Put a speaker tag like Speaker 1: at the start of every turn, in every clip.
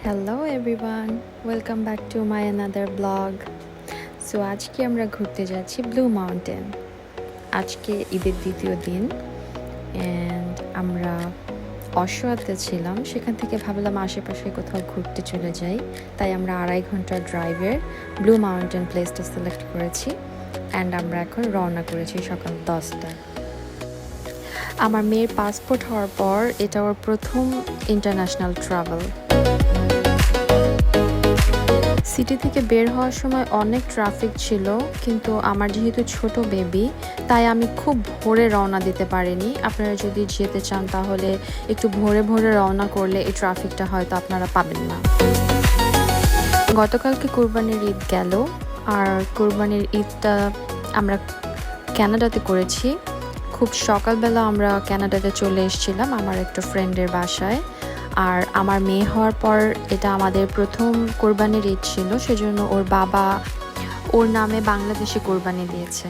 Speaker 1: Hello everyone, welcome back to my another blog. So আজকে আমরা ঘুরতে যাচ্ছি ব্লু মাউন্টেন। আজকে ঈদের দ্বিতীয় দিন অ্যান্ড আমরা অশোয়াতে ছিলাম, সেখান থেকে ভাবলাম আশেপাশে কোথাও ঘুরতে চলে যাই। তাই আমরা 2.5 ঘন্টার ড্রাইভের ব্লু মাউন্টেন প্লেসটা সিলেক্ট করেছি অ্যান্ড আমরা এখন রওনা করেছি সকাল 10টায়। আমার মেয়ের পাসপোর্ট হওয়ার পর এটা ওর প্রথম ইন্টারন্যাশনাল ট্রাভেল। সিটি থেকে বের হওয়ার সময় অনেক ট্রাফিক ছিল, কিন্তু আমার যেহেতু ছোট বেবি তাই আমি খুব ভোরে রওনা দিতে পারিনি। আপনারা যদি যেতে চান তাহলে একটু ভোরে ভোরে রওনা করলে এই ট্রাফিকটা হয়তো আপনারা পাবেন না। গতকালকে কুরবানির ঈদ গেল, আর কুরবানির ঈদটা আমরা কানাডাতে করেছি। খুব সকালবেলা আমরা কানাডাতে চলে এসেছিলাম আমার একটা ফ্রেন্ডের বাসায়। আর আমার মেয়ে হওয়ার পর এটা আমাদের প্রথম কোরবানির ঈদ ছিল, সেজন্য ওর বাবা ওর নামে বাংলাদেশে কোরবানি দিয়েছে।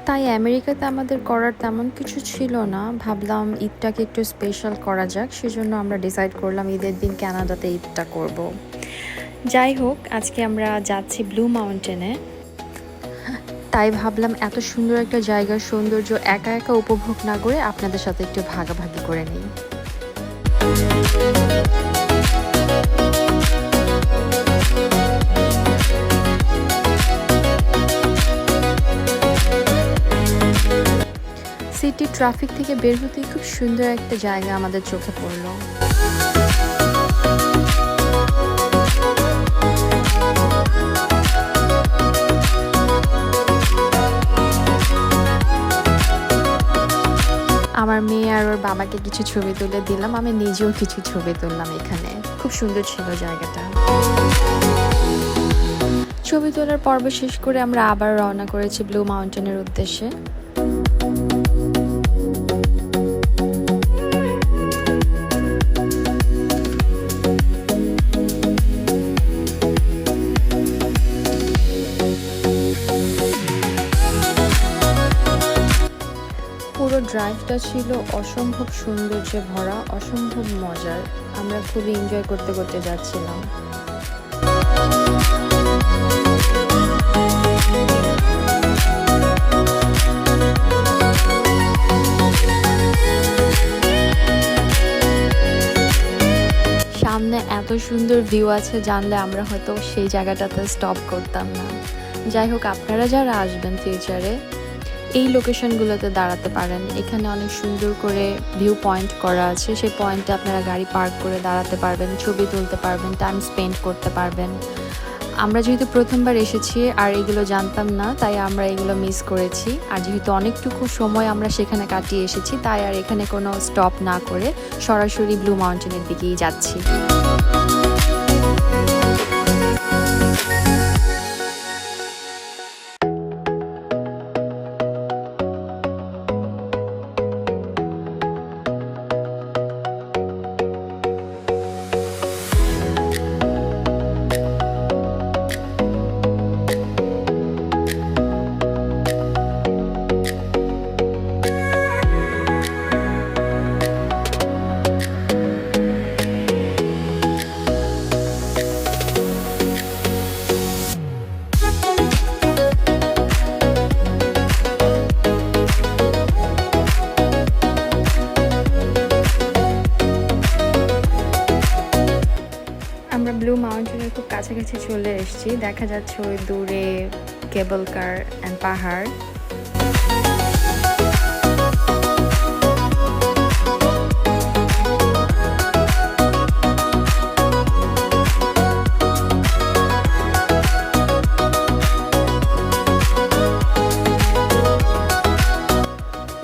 Speaker 1: তাই আমেরিকাতে আমাদের করার তেমন কিছু ছিল না, ভাবলাম ঈদটাকে একটু স্পেশাল করা যাক, সেজন্য আমরা ডিসাইড করলাম ঈদের দিন কানাডাতে ঈদটা করব। যাই হোক, আজকে আমরা যাচ্ছি ব্লু মাউন্টেনে। তাই ভাবলাম এত সুন্দর একটা জায়গার সৌন্দর্য একা একা উপভোগ না করে আপনাদের সাথে একটু ভাগাভাগি করে নিই। সিটি ট্রাফিক থেকে বের হতেই খুব সুন্দর একটা জায়গা আমাদের চোখে পড়লো। আমার মেয়ে আর ওর বাবাকে কিছু ছবি তুলে দিলাম, আমি নিজেও কিছু ছবি তুললাম। এখানে খুব সুন্দর ছিল জায়গাটা। ছবি তোলার পর্ব শেষ করে আমরা আবার রওনা করেছি ব্লু মাউন্টেনের উদ্দেশ্যে। পুরো ড্রাইভটা ছিল অসম্ভব সৌন্দর্যে ভরা, অসম্ভব মজার। আমরা খুবই এনজয় করতে করতে যাচ্ছিলাম। সামনে এত সুন্দর ভিউ আছে, জানলে আমরা হয়তো সেই জায়গাটাতে স্টপ করতাম না। যাই হোক, আপনারা যারা আসবেন ফিউচারে এই লোকেশনগুলোতে দাঁড়াতে পারেন। এখানে অনেক সুন্দর করে ভিউ পয়েন্ট করা আছে, সেই পয়েন্টে আপনারা গাড়ি পার্ক করে দাঁড়াতে পারবেন, ছবি তুলতে পারবেন, টাইম স্পেন্ড করতে পারবেন। আমরা যেহেতু প্রথমবার এসেছি আর এগুলো জানতাম না, তাই আমরা এগুলো মিস করেছি। আর যেহেতু অনেকটুকু সময় আমরা সেখানে কাটিয়ে এসেছি, তাই আর এখানে কোনো স্টপ না করে সরাসরি ব্লু মাউন্টেনের দিকেই যাচ্ছি। আমরা ব্লু মাউন্টেনের খুব কাছাকাছি চলে এসেছি। দেখা যাচ্ছে ওই দূরে কেবল কার অ্যান্ড পাহাড়।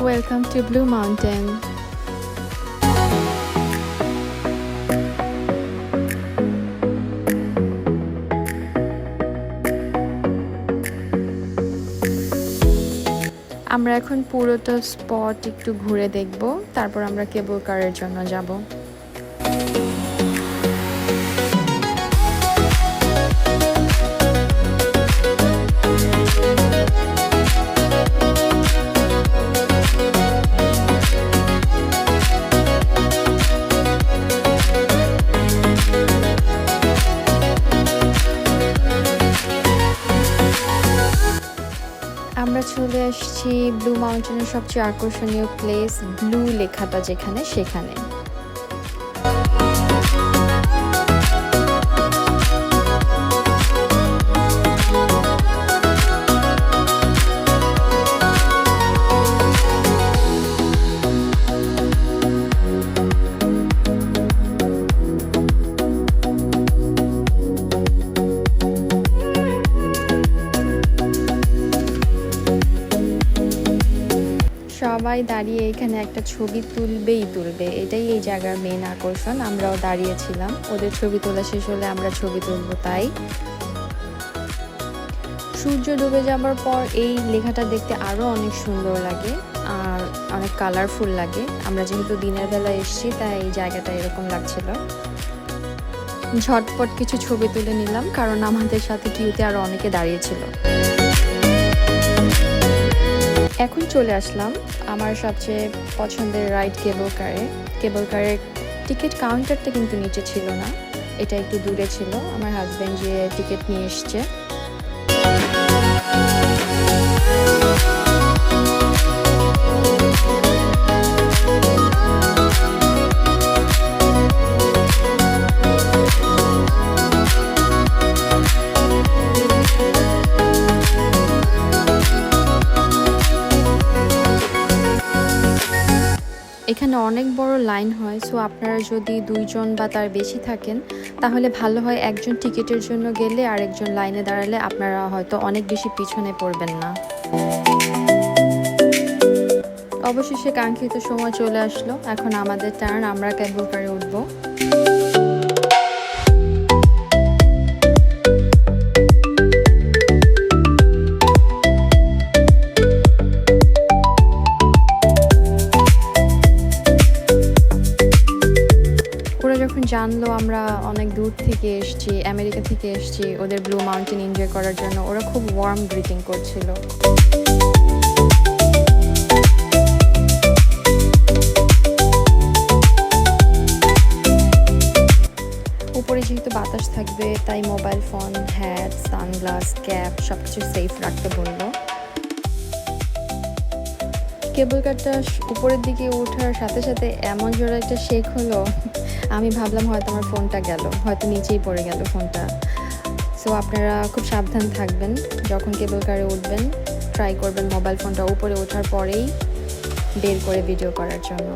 Speaker 1: Welcome to blue mountain. আমরা এখন পুরোটা স্পট একটু ঘুরে দেখব, তারপর আমরা কেবল কারের জন্য যাব। আসছি ব্লু মাউন্টেনের সবচেয়ে আকর্ষণীয় প্লেস, ব্লু লেখাটা যেখানে, সেখানে। সবাই দাঁড়িয়ে এখানে একটা ছবি তুলবে, এটাই এই জায়গার মেইন আকর্ষণ। আমরাও দাঁড়িয়েছিলাম, ওদের ছবি তোলা শেষ হলে আমরা ছবি তুলবো তাই। সূর্য ডুবে যাবার পর এই লেখাটা দেখতে আরও অনেক সুন্দর লাগে আর অনেক কালারফুল লাগে। আমরা যেহেতু দিনের বেলা এসেছি তাই এই জায়গাটা এরকম লাগছিল। ঝটপট কিছু ছবি তুলে নিলাম, কারণ আমাদের সাথে কিউতে আরও অনেকে দাঁড়িয়েছিল। এখন চলে আসলাম আমার সবচেয়ে পছন্দের রাইড কেবল কারের টিকিট কাউন্টারটা কিন্তু নিচে ছিল না, এটা একটু দূরে ছিল। আমার হাজব্যান্ড যে টিকিট নিয়ে এসছে। এখানে অনেক বড় লাইন হয়, সো আপনারা যদি 2 জন বা তার বেশি থাকেন তাহলে ভালো হয় একজন টিকিটের জন্য গেলে আর একজন লাইনে দাঁড়ালে আপনারা হয়তো অনেক বেশি পিছনে পড়বেন না। অবশেষে কাঙ্ক্ষিত সময় চলে আসলো, এখন আমাদের টার্ন, আমরা কেবল কারে উঠবো। যখন জানলো আমরা অনেক দূর থেকে এসেছি, আমেরিকা থেকে এসেছি ওদের ব্লু মাউন্টেন এনজয় করার জন্য, ওরা খুব ওয়ার্ম গ্রিটিং করছিল। উপরে যেহেতু বাতাস থাকবে তাই mobile phone, hat, sunglass, cap সবকিছু সেফ রাখতে বললো। কেবল কারটা উপরের দিকে ওঠার সাথে সাথে এমন জোরে একটা শেক হলো, আমি ভাবলাম হয়তো আমার ফোনটা গেল, হয়তো নিচেই পড়ে গেল ফোনটা। সো আপনারা খুব সাবধান থাকবেন, যখন কেবল কারে উঠবেন ট্রাই করবেন মোবাইল ফোনটা উপরে ওঠার পরেই বের করে ভিডিও করার জন্য।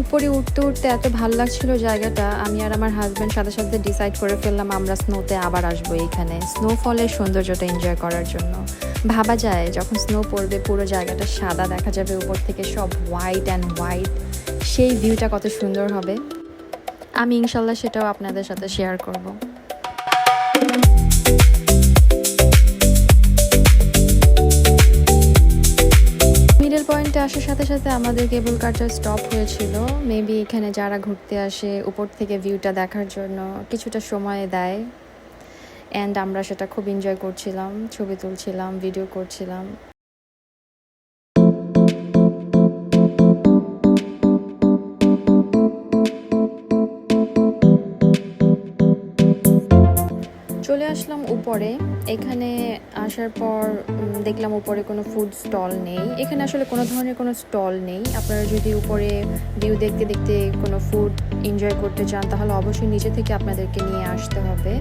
Speaker 1: উপরে উঠতে উঠতে এত ভালো লাগছিল জায়গাটা, আমি আর আমার হাজব্যান্ড সাথে সাথে ডিসাইড করে ফেললাম আমরা স্নোতে আবার আসবো এইখানে স্নোফলের সৌন্দর্যটা এনজয় করার জন্য। ভাবা যায় যখন স্নো পড়বে পুরো জায়গাটা সাদা দেখা যাবে, উপর থেকে সব হোয়াইট অ্যান্ড হোয়াইট, সেই ভিউটা কত সুন্দর হবে। আমি ইনশাল্লাহ সেটাও আপনাদের সাথে শেয়ার করব। মিডল পয়েন্টে আসার সাথে সাথে আমাদের কেবল কারটা স্টপ হয়েছিল। মেবি এখানে যারা ঘুরতে আসে উপর থেকে ভিউটা দেখার জন্য কিছুটা সময় দেয়, অ্যান্ড আমরা সেটা খুব এনজয় করছিলাম, ছবি তুলছিলাম, ভিডিও করছিলাম। চলে আসলাম উপরে। এখানে আসার পর দেখলাম উপরে কোনো ফুড স্টল নেই, এখানে আসলে কোনো ধরনের কোনো স্টল নেই। আপনারা যদি উপরে ভিউ দেখতে দেখতে কোনো ফুড এনজয় করতে চান তাহলে অবশ্যই নিচে থেকে আপনাদেরকে নিয়ে আসতে হবে।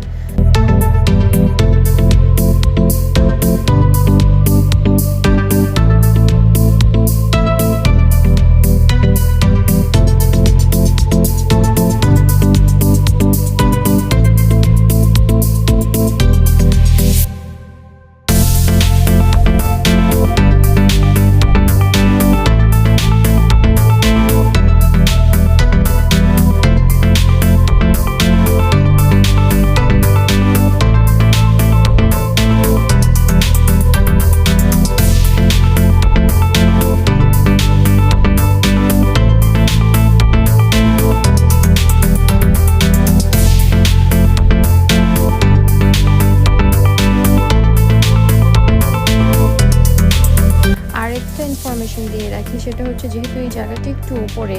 Speaker 1: জায়গাটি একটু উপরে,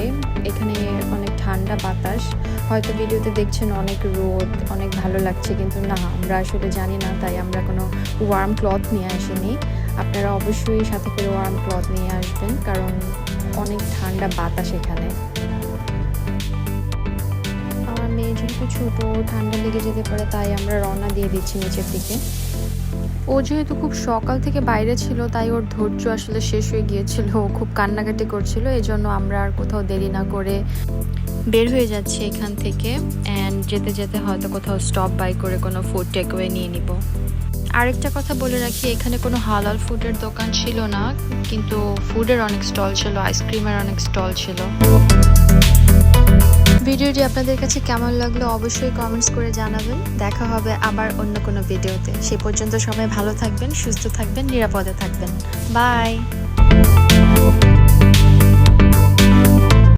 Speaker 1: এখানে অনেক ঠান্ডা বাতাস। হয়তো ভিডিওতে দেখছেন অনেক রোদ, অনেক ভালো লাগছে, কিন্তু না, আমরা আসলে জানি না, তাই আমরা কোনো ওয়ার্ম ক্লথ নিয়ে আসিনি। আপনারা অবশ্যই সাথে করে ওয়ার্ম ক্লথ নিয়ে আসবেন, কারণ অনেক ঠান্ডা বাতাস এখানে। আমার মেয়ে যেহেতু ছোটো, ঠান্ডা লেগে যেতে পারে, তাই আমরা রওনা দিয়ে দিচ্ছি নিচের দিকে। ও যেহেতু খুব সকাল থেকে বাইরে ছিল, তাই ওর ধৈর্য আসলে শেষ হয়ে গিয়েছিল, ও খুব কান্নাকাটি করছিল। এই জন্য আমরা আর কোথাও দেরি না করে বের হয়ে যাচ্ছি এখান থেকে। অ্যান্ড যেতে যেতে হয়তো কোথাও স্টপ বাই করে কোনো ফুড টেকওয়ে নিয়ে নিব। আরেকটা কথা বলে রাখি, এখানে কোনো হালাল ফুডের দোকান ছিল না, কিন্তু ফুডের অনেক স্টল ছিল, আইসক্রিমের অনেক স্টল ছিল। ভিডিওটি আপনাদের কাছে কেমন লাগলো অবশ্যই কমেন্টস করে জানাবেন। দেখা হবে আবার অন্য কোনো ভিডিওতে। সে পর্যন্ত সবাই ভালো থাকবেন, সুস্থ থাকবেন, নিরাপদে থাকবেন। বাই।